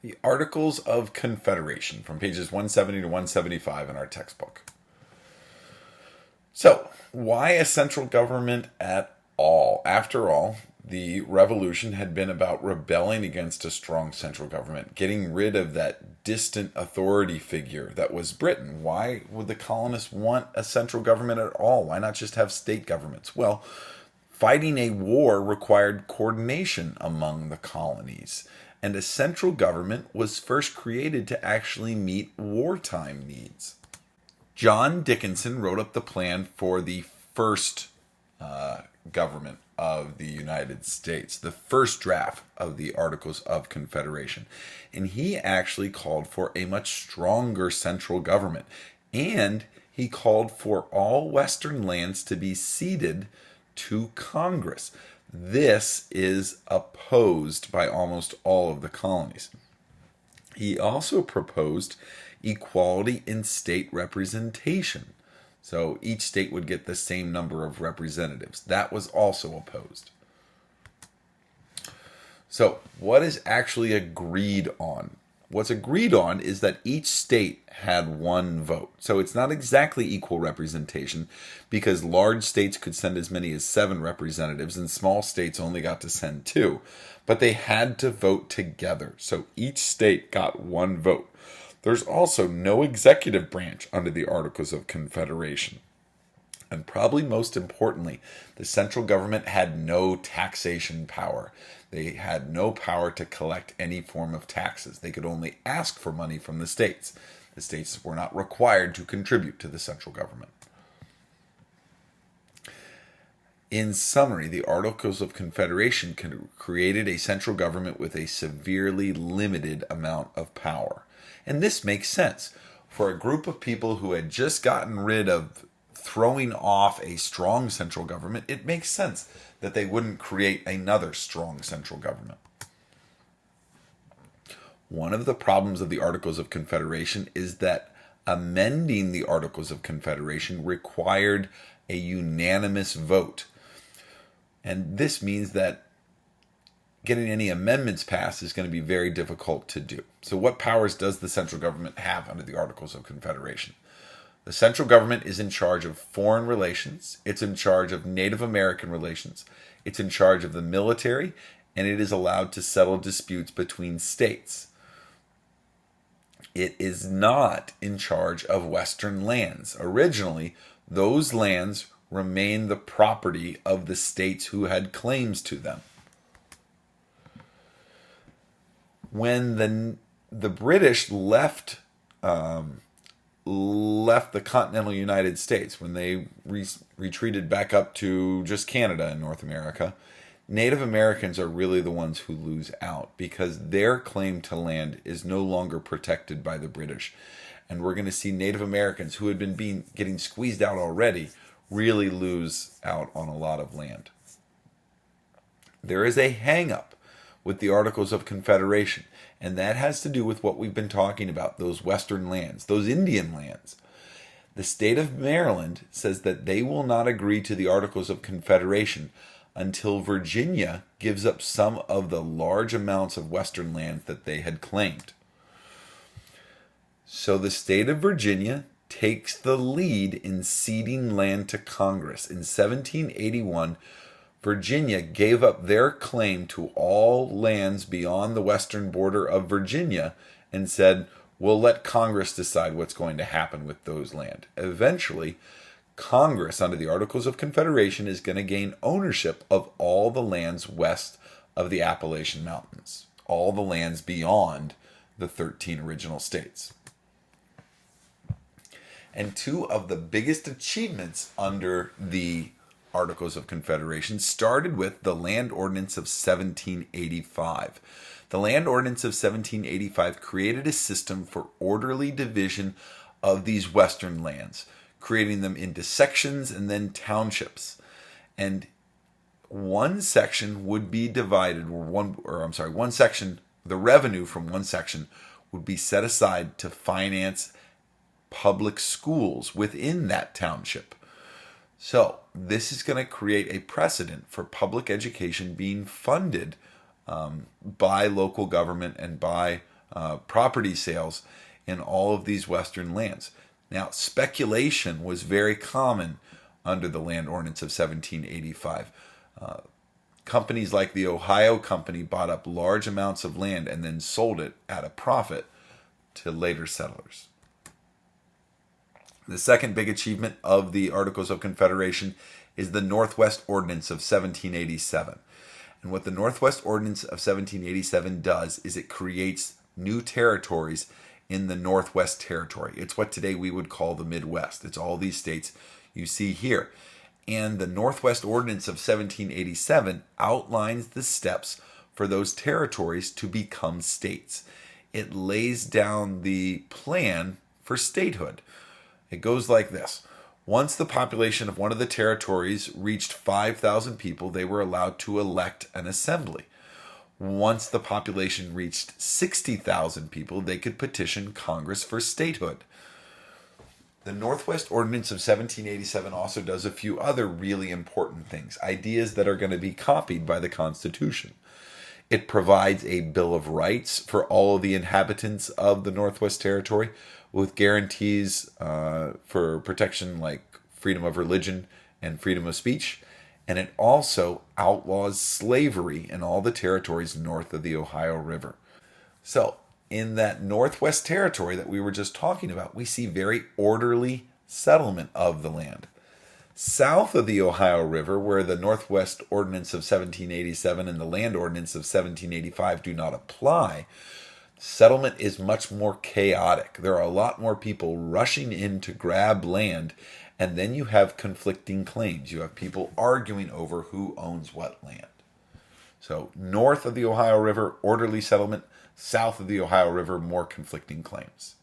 The Articles of Confederation from pages 170 to 175 in our textbook. So, why a central government at all? After all, the revolution had been about rebelling against a strong central government, getting rid of that distant authority figure that was Britain. Why would the colonists want a central government at all? Why not just have state governments? Well, fighting a war required coordination among the colonies, and a central government was first created to actually meet wartime needs. John Dickinson wrote up the plan for the first government of the United States, the first draft of the Articles of Confederation. And he actually called for a much stronger central government. And he called for all Western lands to be ceded to Congress. This is opposed by almost all of the colonies. He also proposed equality in state representation. So each state would get the same number of representatives. That was also opposed. So what is actually agreed on? What's agreed on is that each state had one vote. So it's not exactly equal representation because large states could send as many as 7 representatives and small states only got to send 2. But they had to vote together. So each state got one vote. There's also no executive branch under the Articles of Confederation. And probably most importantly, the central government had no taxation power. They had no power to collect any form of taxes. They could only ask for money from the states. The states were not required to contribute to the central government. In summary, the Articles of Confederation created a central government with a severely limited amount of power. And this makes sense. For a group of people who had just gotten rid of throwing off a strong central government, it makes sense that they wouldn't create another strong central government. One of the problems of the Articles of Confederation is that amending the Articles of Confederation required a unanimous vote. And this means that getting any amendments passed is going to be very difficult to do. So what powers does the central government have under the Articles of Confederation? The central government is in charge of foreign relations, it's in charge of Native American relations, it's in charge of the military, and it is allowed to settle disputes between states. It is not in charge of Western lands. Originally, those lands remained the property of the states who had claims to them. When the British left the continental United States, when they retreated back up to just Canada and North America, Native Americans are really the ones who lose out because their claim to land is no longer protected by the British. And we're going to see Native Americans who had been getting squeezed out already really lose out on a lot of land. There is a hang-up with the Articles of Confederation, and that has to do with what we've been talking about, those Western lands, those Indian lands. The state of Maryland says that they will not agree to the Articles of Confederation until Virginia gives up some of the large amounts of Western lands that they had claimed. So the state of Virginia takes the lead in ceding land to Congress. In 1781, Virginia gave up their claim to all lands beyond the western border of Virginia and said, we'll let Congress decide what's going to happen with those land. Eventually, Congress, under the Articles of Confederation, is going to gain ownership of all the lands west of the Appalachian Mountains, all the lands beyond the 13 original states. And 2 of the biggest achievements under the Articles of Confederation started with the Land Ordinance of 1785. The Land Ordinance of 1785 created a system for orderly division of these western lands, creating them into sections and then townships. And one section would be divided, one section, the revenue from one section would be set aside to finance public schools within that township. So this is going to create a precedent for public education being funded by local government and by property sales in all of these western lands. Now, speculation was very common under the Land Ordinance of 1785. Companies like the Ohio Company bought up large amounts of land and then sold it at a profit to later settlers. The second big achievement of the Articles of Confederation is the Northwest Ordinance of 1787. And what the Northwest Ordinance of 1787 does is it creates new territories in the Northwest Territory. It's what today we would call the Midwest. It's all these states you see here. And the Northwest Ordinance of 1787 outlines the steps for those territories to become states. It lays down the plan for statehood. It goes like this. Once the population of one of the territories reached 5,000 people, they were allowed to elect an assembly. Once the population reached 60,000 people, they could petition Congress for statehood. The Northwest Ordinance of 1787 also does a few other really important things, ideas that are going to be copied by the Constitution. It provides a Bill of Rights for all of the inhabitants of the Northwest Territory with guarantees for protection like freedom of religion and freedom of speech. And it also outlaws slavery in all the territories north of the Ohio River. So, in that Northwest Territory that we were just talking about, we see very orderly settlement of the land. South of the Ohio River, where the Northwest Ordinance of 1787 and the Land Ordinance of 1785 do not apply, settlement is much more chaotic. There are a lot more people rushing in to grab land, and then you have conflicting claims. You have people arguing over who owns what land. So north of the Ohio River, orderly settlement. South of the Ohio River, more conflicting claims.